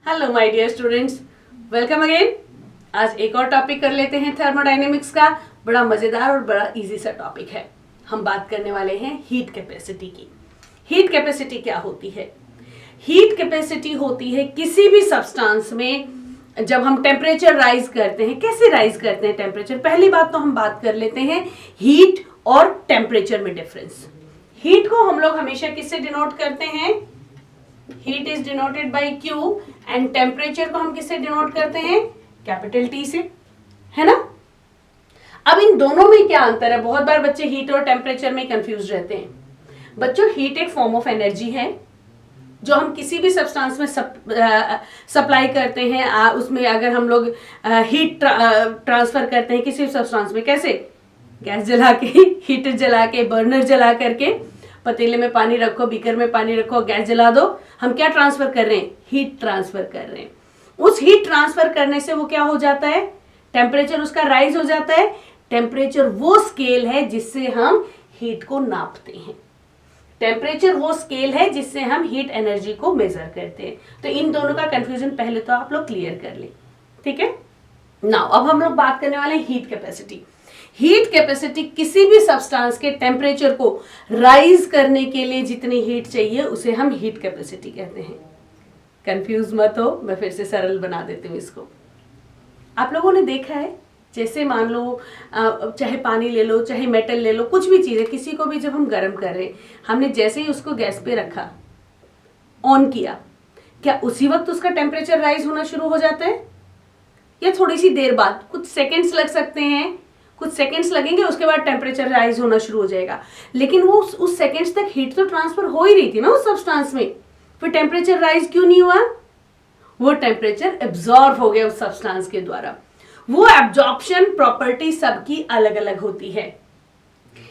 Hello my dear students, welcome again. आज एक और टॉपिक कर लेते हैं थर्मोडायनेमिक्स का। बड़ा मजेदार और बड़ा इजी सा टॉपिक है। हम बात करने वाले हैं हीट कैपेसिटी की। हीट कैपेसिटी क्या होती है? हीट कैपेसिटी होती है किसी भी सब्सटेंस में जब हम टेम्परेचर राइज करते हैं। कैसे राइज करते हैं टेम्परेचर? पहली बात तो हम बात कर लेते हैं हीट और टेम्परेचर में डिफरेंस। हीट को हम लोग हमेशा किससे डिनोट करते हैं? Heat is denoted by Q and temperature को हम किससे डिनोट करते हैं? कैपिटल T से, है ना। अब इन दोनों में क्या अंतर है? बहुत बार बच्चे हीट और टेम्परेचर में कंफ्यूज रहते हैं। बच्चों, हीट एक फॉर्म ऑफ एनर्जी है जो हम किसी भी सब्सटेंस में सप्लाई करते हैं। उसमें अगर हम लोग हीट ट्रांसफर करते हैं किसी भी सब्सटेंस में, कैसे? गैस जला के, हीटर जला के, बर्नर जला करके, पतीले में पानी रखो, बीकर में पानी रखो, गैस जला दो। हम क्या ट्रांसफर कर रहे हैं? हीट ट्रांसफर कर रहे हैं। उस हीट ट्रांसफर करने से वो क्या हो जाता है? टेम्परेचर उसका राइज हो जाता है। टेम्परेचर वो स्केल है जिससे हम हीट को नापते हैं। टेम्परेचर वो स्केल है जिससे हम हीट एनर्जी को मेजर करते हैं। तो इन दोनों का कंफ्यूजन पहले तो आप लोग क्लियर कर लें, ठीक है। नाउ अब हम लोग बात करने वाले हैं हीट कैपेसिटी। हीट कैपेसिटी किसी भी सब्सटेंस के टेम्परेचर को राइज करने के लिए जितनी हीट चाहिए उसे हम हीट कैपेसिटी कहते हैं। कंफ्यूज मत हो, मैं फिर से सरल बना देती हूँ इसको। आप लोगों ने देखा है, जैसे मान लो चाहे पानी ले लो, चाहे मेटल ले लो, कुछ भी चीज़ है, किसी को भी जब हम गर्म कर रहे हैं, हमने जैसे ही उसको गैस पे रखा, ऑन किया, क्या उसी वक्त उसका टेम्परेचर राइज होना शुरू हो जाता है या थोड़ी सी देर बाद? कुछ सेकेंड्स लग सकते हैं, कुछ सेकंड्स लगेंगे, उसके बाद टेम्परेचर राइज होना शुरू हो जाएगा। लेकिन वो उस सेकंड्स तक हीट तो ट्रांसफर हो ही रही थी ना उस सब्सटेंस में, फिर टेम्परेचर राइज क्यों नहीं हुआ? वो टेम्परेचर एब्जॉर्ब हो गया उस सब्सटेंस के द्वारा। वो एब्जॉर्प्शन प्रॉपर्टी सबकी अलग अलग होती है,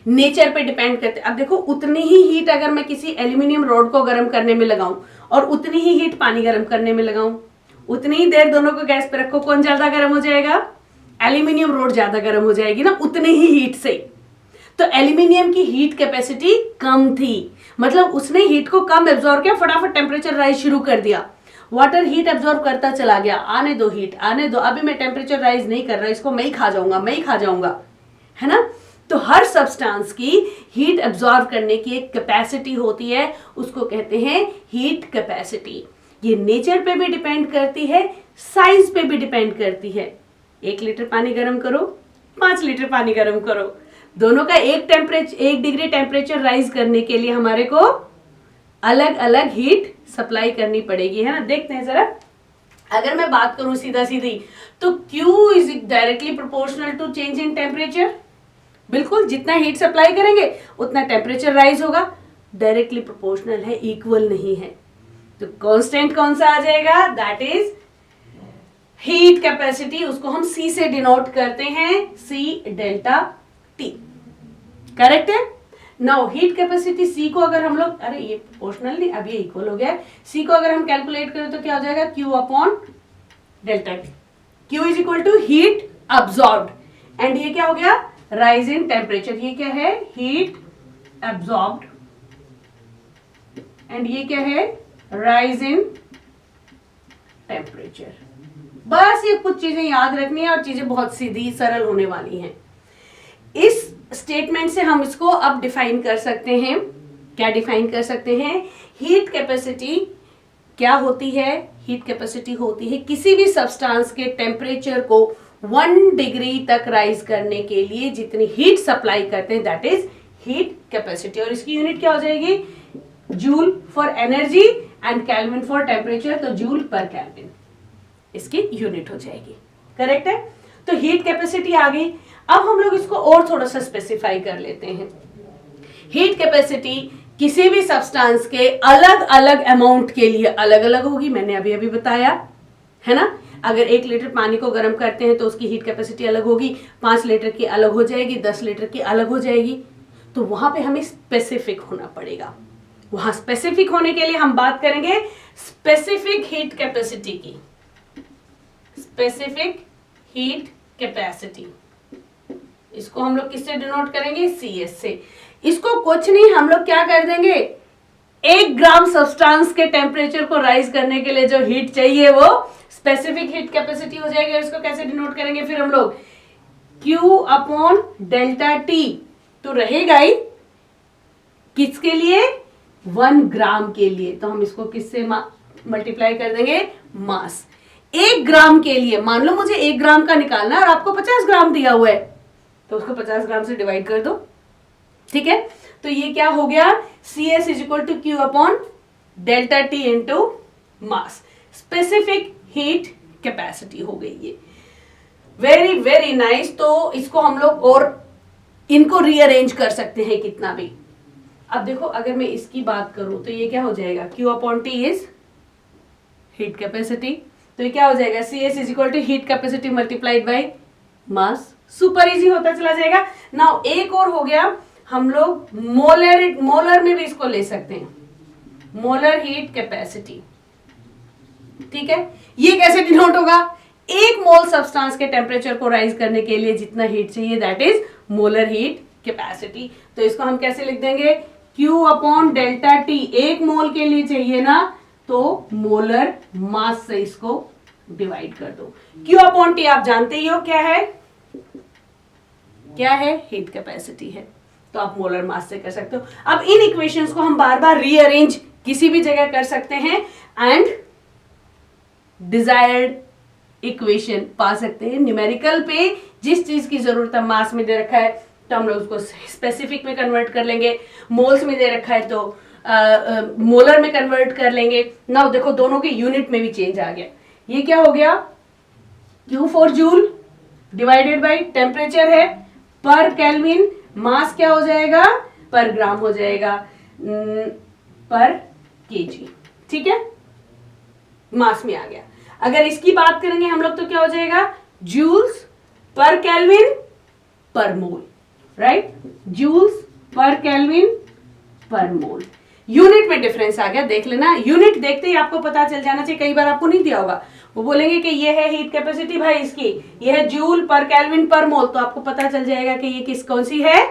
नेचर पे डिपेंड करते। अब देखो, उतनी ही हीट अगर मैं किसी एल्यूमिनियम रॉड को गर्म करने में लगाऊं और उतनी ही हीट पानी गर्म करने में लगाऊं, उतनी ही देर दोनों को गैस पे रखो, कौन ज्यादा गर्म हो जाएगा? एल्यूमिनियम रॉड ज्यादा गर्म हो जाएगी ना, उतने ही हीट से। तो एल्यूमिनियम की हीट कैपेसिटी कम थी, मतलब उसने हीट को कम एब्जॉर्ब किया, फटाफट टेम्परेचर राइज शुरू कर दिया। वाटर हीट एब्जॉर्ब करता चला गया, आने दो हीट, आने दो, अभी मैं टेम्परेचर राइज नहीं कर रहा, इसको मैं ही खा जाऊंगा, मैं ही खा जाऊंगा, है ना। तो हर सब्सटेंस की हीट एब्जॉर्ब करने की एक कैपेसिटी होती है, उसको कहते हैं हीट कैपेसिटी। ये नेचर पे भी डिपेंड करती है, साइज पे भी डिपेंड करती है। 1 लीटर पानी गर्म करो, 5 लीटर पानी गर्म करो, दोनों का 1 डिग्री टेम्परेचर राइज करने के लिए हमारे को अलग अलग हीट सप्लाई करनी पड़ेगी, है ना। देखते हैं जरा, अगर मैं बात करूं सीधा सीधी, तो Q is directly proportional to change in temperature. बिल्कुल, जितना हीट सप्लाई करेंगे उतना टेम्परेचर राइज होगा। डायरेक्टली प्रोपोर्शनल है, इक्वल नहीं है। तो कांस्टेंट कौन सा आ जाएगा? That is heat capacity. उसको हम C से डिनोट करते हैं, C डेल्टा T। करेक्ट है। नाउ हीट कैपेसिटी C को अगर हम लोग, अरे ये प्रोपोर्शनल नहीं, अब ये इक्वल हो गया। C को अगर हम कैलकुलेट करें तो क्या हो जाएगा? Q upon delta T। Q is equal to heat absorbed and ये क्या हो गया? Rise in temperature. ये क्या है? हीट अब्सॉर्ब्ड एंड ये क्या है? Rise in temperature. बस ये कुछ चीजें याद रखनी है और चीजें बहुत सीधी सरल होने वाली हैं। इस स्टेटमेंट से हम इसको अब डिफाइन कर सकते हैं। क्या डिफाइन कर सकते हैं? हीट कैपेसिटी क्या होती है? हीट कैपेसिटी होती है किसी भी सब्सटेंस के टेम्परेचर को 1 डिग्री तक राइज करने के लिए जितनी हीट सप्लाई करते हैं, दैट इज हीट कैपेसिटी। और इसकी यूनिट क्या हो जाएगी? Joule for energy and kelvin for temperature, तो जूल पर केल्विन इसकी यूनिट हो जाएगी। करेक्ट है। तो हीट कैपेसिटी आ गई। अब हम लोग इसको और थोड़ा सा स्पेसिफाई कर लेते हैं। हीट कैपेसिटी किसी भी सब्सटेंस के अलग अलग अमाउंट के लिए अलग अलग होगी, मैंने अभी अभी बताया, है ना। अगर 1 लीटर पानी को गर्म करते हैं तो उसकी हीट कैपेसिटी अलग होगी, 5 लीटर की अलग हो जाएगी, 10 लीटर की अलग हो जाएगी। तो वहां पे हमें स्पेसिफिक होना पड़ेगा। वहां स्पेसिफिक होने के लिए हम बात करेंगे स्पेसिफिक हीट कैपेसिटी की। स्पेसिफिक हीट कैपेसिटी, इसको हम लोग किससे डिनोट करेंगे? CS से। इसको कुछ नहीं, हम लोग क्या कर देंगे? 1 ग्राम सब्सटेंस के टेम्परेचर को राइज करने के लिए जो हीट चाहिए वो स्पेसिफिक हीट कैपेसिटी हो जाएगी। इसको कैसे डिनोट करेंगे फिर हम लोग, Q अपॉन डेल्टा टी तो रहेगा ही किसके लिए, 1 ग्राम के लिए, तो हम इसको किससे मल्टीप्लाई कर देंगे, मास। 1 ग्राम के लिए मान लो मुझे 1 ग्राम का निकालना है और आपको 50 ग्राम दिया हुआ है, तो उसको 50 ग्राम से डिवाइड कर दो, ठीक है। तो ये क्या हो गया, CS is equal to Q upon delta T into mass, specific heat capacity हो गई ये। Very very nice. तो इसको हम लोग और इनको रीअरेंज कर सकते हैं कितना भी। अब देखो अगर मैं इसकी बात करूं तो ये क्या हो जाएगा, Q upon T is heat capacity, तो ये क्या हो जाएगा, CS is equal to heat capacity multiplied by mass. Super easy होता चला जाएगा। नाउ एक और हो गया, हम लोग मोलर में भी इसको ले सकते हैं, मोलर हीट कैपेसिटी, ठीक है। ये कैसे डिनोट होगा, 1 मोल सब्सटेंस के टेम्परेचर को राइज करने के लिए जितना हीट चाहिए that is molar heat capacity. तो इसको हम कैसे लिख देंगे, Q अपॉन डेल्टा टी, 1 मोल के लिए चाहिए ना, तो मोलर मास से इसको डिवाइड कर दो। Q अपॉन टी आप जानते ही हो क्या है, क्या है, हीट कैपेसिटी है, तो आप मोलर मास से कर सकते हो। अब इन इक्वेशंस को हम बार बार रीअरेंज किसी भी जगह कर सकते हैं एंड डिजायर्ड इक्वेशन पा सकते हैं। न्यूमेरिकल पे जिस चीज की जरूरत है, मास में दे रखा है तो हम लोग उसको स्पेसिफिक में कन्वर्ट कर लेंगे, मोल्स में दे रखा है तो मोलर में कन्वर्ट कर लेंगे। नाउ देखो दोनों के यूनिट में भी चेंज आ गया। ये क्या हो गया, Q for joule divided by temperature है पर केल्विन, मास क्या हो जाएगा, पर ग्राम हो जाएगा, पर केजी, ठीक है, मास में आ गया। अगर इसकी बात करेंगे हम लोग तो क्या हो जाएगा, जूल्स पर केल्विन पर मोल, राइट, जूल्स पर केल्विन पर मोल। यूनिट में डिफरेंस आ गया, देख लेना, यूनिट देखते ही आपको पता चल जाना चाहिए। कई बार आपको नहीं दिया होगा, वो बोलेंगे कि ये है हीट कैपेसिटी भाई इसकी, ये है जूल पर केल्विन पर मोल, तो आपको पता चल जाएगा कि ये कौन सी है,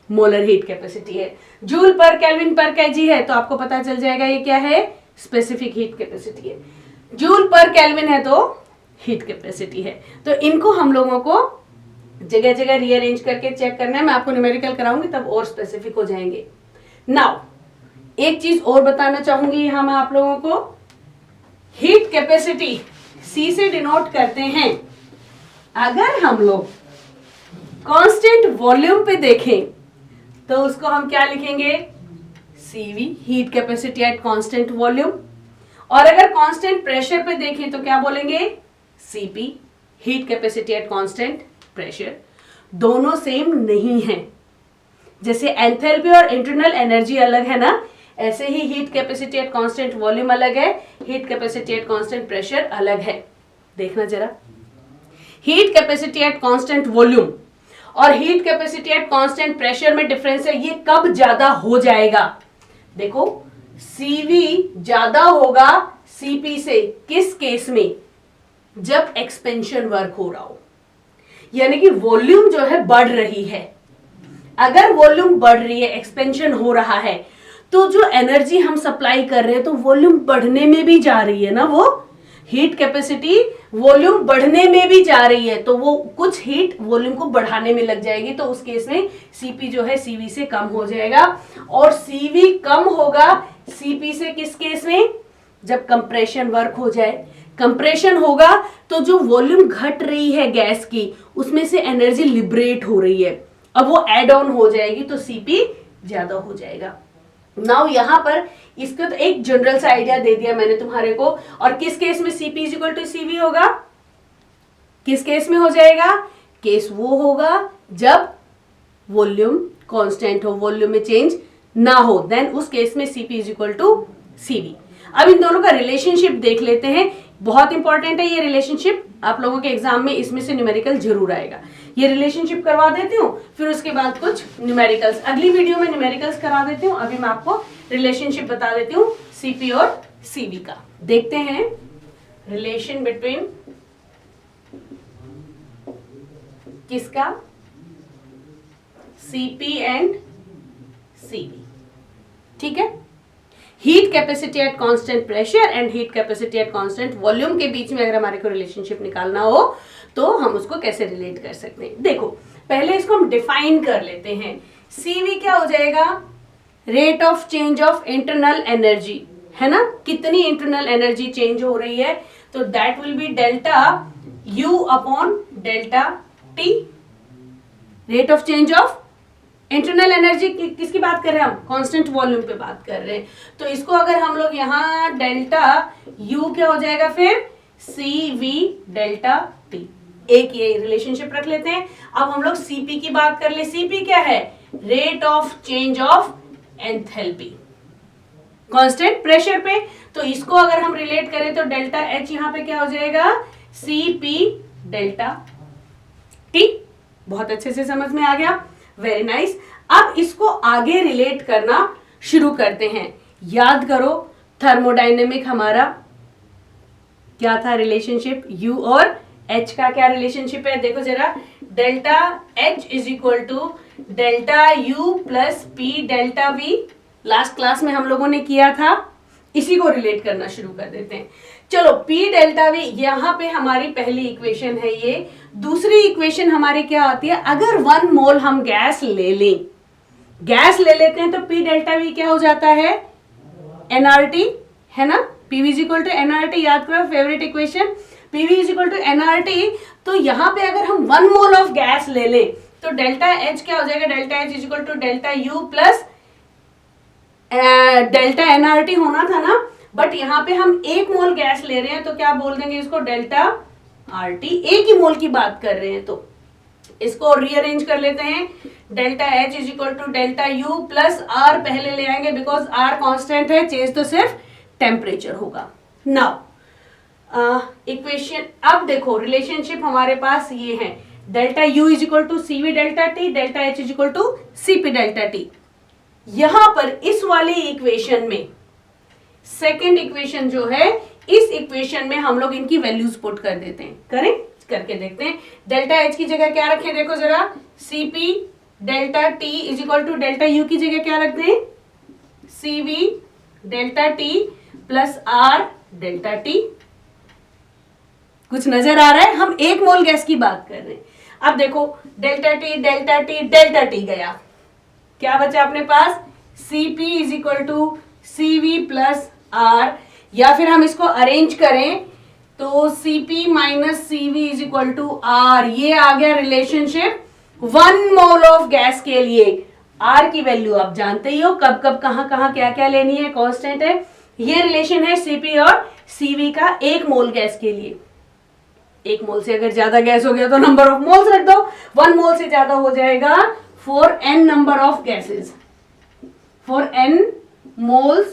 मोलर हीट कैपेसिटी है। जूल पर केल्विन पर केजी है तो आपको पता चल जाएगा ये क्या है, स्पेसिफिक हीट कैपेसिटी है। जूल पर केल्विन है तो हीट कैपेसिटी है। तो इनको हम लोगों को जगह जगह रीअरेंज करके चेक करना है। मैं आपको न्यूमेरिकल कराऊंगी तब और स्पेसिफिक हो जाएंगे। नाउ एक चीज और बताना चाहूंगी यहां मैं आप लोगों को, हीट कैपेसिटी C से डिनोट करते हैं। अगर हम लोग कांस्टेंट वॉल्यूम पे देखें तो उसको हम क्या लिखेंगे, CV, heat capacity at constant volume. और अगर कांस्टेंट प्रेशर पे देखें तो क्या बोलेंगे, CP, heat capacity at constant pressure. दोनों सेम नहीं है, जैसे एंथैल्पी और इंटरनल एनर्जी अलग है ना, ऐसे ही heat capacity at constant volume अलग है, heat capacity at constant pressure अलग है। देखना जरा, heat capacity at constant volume और heat capacity at constant pressure में डिफरेंस है। ये कब ज्यादा हो जाएगा, देखो CV ज्यादा होगा CP से, किस केस में, जब एक्सपेंशन वर्क हो रहा हो, यानी कि वॉल्यूम जो है बढ़ रही है। अगर वॉल्यूम बढ़ रही है, एक्सपेंशन हो रहा है, तो जो एनर्जी हम सप्लाई कर रहे हैं तो वॉल्यूम बढ़ने में भी जा रही है ना, वो हीट कैपेसिटी वॉल्यूम बढ़ने में भी जा रही है, तो वो कुछ हीट वॉल्यूम को बढ़ाने में लग जाएगी। तो उस केस में CP जो है CV से कम हो जाएगा। और CV कम होगा CP से किस केस में, जब कंप्रेशन वर्क हो जाए। कंप्रेशन होगा तो जो वॉल्यूम घट रही है गैस की, उसमें से एनर्जी लिबरेट हो रही है, अब वो एड ऑन हो जाएगी तो CP ज्यादा हो जाएगा। नाउ यहां पर इसका तो एक जनरल सा आइडिया दे दिया मैंने तुम्हारे को। और किस केस में CP is equal to CV होगा, किस केस में हो जाएगा, केस वो होगा जब वॉल्यूम कांस्टेंट हो, वॉल्यूम में चेंज ना हो, देन उस केस में CP is equal to CV। अब इन दोनों का रिलेशनशिप देख लेते हैं, बहुत इंपॉर्टेंट है ये रिलेशनशिप, आप लोगों के एग्जाम में इसमें से न्यूमेरिकल जरूर आएगा। ये रिलेशनशिप करवा देती हूँ, फिर उसके बाद कुछ न्यूमेरिकल्स, अगली वीडियो में न्यूमेरिकल्स करा देती हूँ। अभी मैं आपको रिलेशनशिप बता देती हूँ CP और CV का। देखते हैं रिलेशन बिटवीन किसका, CP एंड CV, ठीक है। Heat capacity at constant pressure and heat capacity at constant volume के बीच में अगर हमारे को रिलेशनशिप निकालना हो तो हम उसको कैसे रिलेट कर सकते हैं। देखो पहले इसको हम डिफाइन कर लेते हैं। CV क्या हो जाएगा, rate of change of internal energy, है ना, कितनी इंटरनल एनर्जी चेंज हो रही है, तो that will be delta U upon delta T। Rate of change of internal energy किसकी बात कर रहे हैं हम, कांस्टेंट वॉल्यूम पे बात कर रहे हैं। तो इसको अगर हम लोग यहाँ डेल्टा U क्या हो जाएगा फिर CV डेल्टा T, एक ये रिलेशनशिप रख लेते हैं। अब हम लोग CP की बात कर ले। CP क्या है, rate of change of enthalpy constant pressure पे। तो इसको अगर हम रिलेट करें तो डेल्टा H यहाँ पे क्या हो जाएगा, CP डेल्टा T। बहुत अच्छे से समझ में आ गया, वेरी नाइस। अब इसको आगे रिलेट करना शुरू करते हैं। याद करो थर्मोडायनेमिक हमारा क्या था रिलेशनशिप, U और H का क्या रिलेशनशिप है, देखो जरा, delta H is equal to delta U plus P delta V। Last class में हम लोगों ने किया था, इसी को रिलेट करना शुरू कर देते हैं। चलो P डेल्टा V यहाँ पे हमारी पहली इक्वेशन है ये। दूसरी इक्वेशन हमारी क्या आती है, अगर 1 मोल हम गैस ले लें, गैस ले लेते हैं तो P डेल्टा V क्या हो जाता है, nRT, है ना, PV is equal to nRT। याद करो favourite equation, PV is equal to nRT। तो यहाँ पे अगर हम 1 मोल ऑफ गैस ले लें तो डेल्टा H क्या हो जाएगा, delta H is equal to delta U plus delta nRT होना था ना, बट यहाँ पे हम 1 मोल गैस ले रहे हैं तो क्या बोल देंगे इसको, डेल्टा RT। एक ही मोल की बात कर रहे हैं तो इसको रीअरेंज कर लेते हैं। Delta H is equal to delta U plus R पहले ले आएंगे बिकॉज R कांस्टेंट है, चेंज तो सिर्फ टेम्परेचर होगा। नाउ इक्वेशन, अब देखो रिलेशनशिप हमारे पास ये है, delta U is equal to CV delta T, delta H is equal to CP delta T। यहां पर इस वाली इक्वेशन में सेकेंड इक्वेशन जो है, इस इक्वेशन में हम लोग इनकी वैल्यूज पुट कर देते हैं। करें, करके देखते हैं। डेल्टा H की जगह क्या रखें, देखो जरा, CP delta T is equal to delta U की जगह क्या रख दें, CV delta T plus R delta T। कुछ नजर आ रहा है, हम 1 मोल गैस की बात कर रहे हैं। अब देखो delta T delta T delta T गया, क्या बचा अपने पास, CP is equal to CV plus R, या फिर हम इसको अरेंज करें तो CP minus CV is equal to R। ये आ गया रिलेशनशिप 1 मोल ऑफ गैस के लिए। R की वैल्यू आप जानते ही हो, कब कब कहां कहां क्या क्या लेनी है, कांस्टेंट है। ये रिलेशन है CP और CV का 1 मोल गैस के लिए। 1 मोल से अगर ज्यादा गैस हो गया तो नंबर ऑफ मोल्स रख दो, 1 मोल से ज्यादा हो जाएगा for n number of gases, for n moles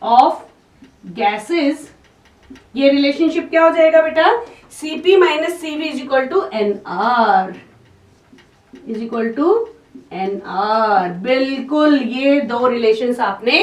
of gases। ये रिलेशनशिप क्या हो जाएगा बेटा, CP minus CV is equal to NR, is equal to NR। बिल्कुल, ये 2 रिलेशंस आपने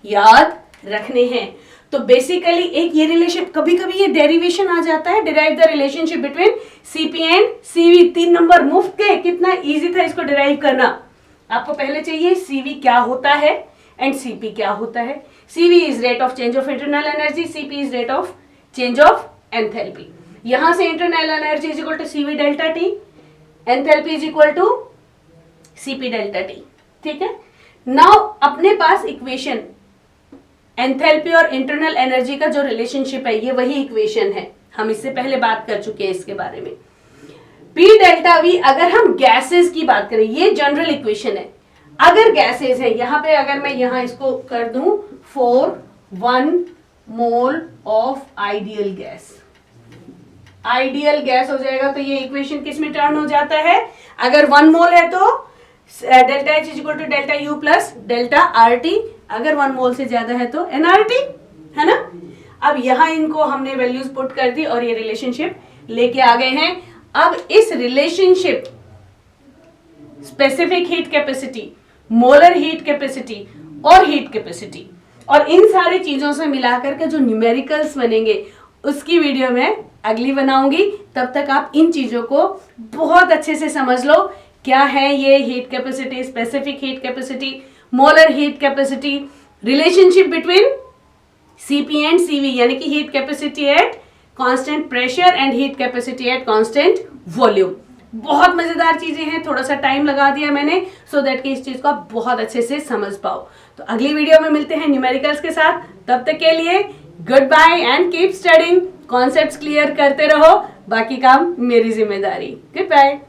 याद रखने हैं। तो बेसिकली एक ये रिलेशन, कभी कभी ये डेरिवेशन आ जाता है, derive the relationship between CP and CV। 3 number मुफ्त के, कितना इजी था इसको डिराइव करना। आपको पहले चाहिए CV क्या होता है एंड CP क्या होता है। CV is rate of change of internal energy, CP is rate of change of enthalpy. यहां से internal energy is equal to CV delta T, enthalpy is equal to CP delta T। ठीक है, now अपने पास equation enthalpy और internal energy का जो relationship है, ये वही इक्वेशन है, हम इससे पहले बात कर चुके हैं इसके बारे में। P डेल्टा V, अगर हम गैसेस की बात करें, ये जनरल इक्वेशन है। अगर गैसेस है, यहां पे अगर मैं यहां इसको कर दूं 1 mole of ideal gas, ideal gas हो जाएगा, तो ये इक्वेशन किस में टर्न हो जाता है, अगर 1 मोल है तो delta H is equal to delta U plus delta RT, अगर 1 मोल से ज्यादा है तो nRT, है ना। अब यहां इनको हमने वैल्यूज पुट कर दी और ये रिलेशनशिप लेके आ गए हैं। अब इस relationship specific heat capacity, molar heat capacity और हीट कैपेसिटी और इन सारी चीजों से मिलाकर के जो न्यूमेरिकल्स बनेंगे उसकी वीडियो मैं अगली बनाऊंगी। तब तक आप इन चीजों को बहुत अच्छे से समझ लो, क्या है ये heat capacity, specific heat capacity, molar heat capacity, relationship between Cp and Cv यानी कि heat capacity at constant pressure and heat capacity at constant volume. बहुत मजेदार चीजें हैं, थोड़ा सा टाइम लगा दिया मैंने सो दैट कि इस चीज को आप बहुत अच्छे से समझ पाओ। तो अगली वीडियो में मिलते हैं न्यूमेरिकल्स के साथ, तब तक के लिए goodbye and keep studying. Concepts clear करते रहो, बाकी काम मेरी जिम्मेदारी। Good bye.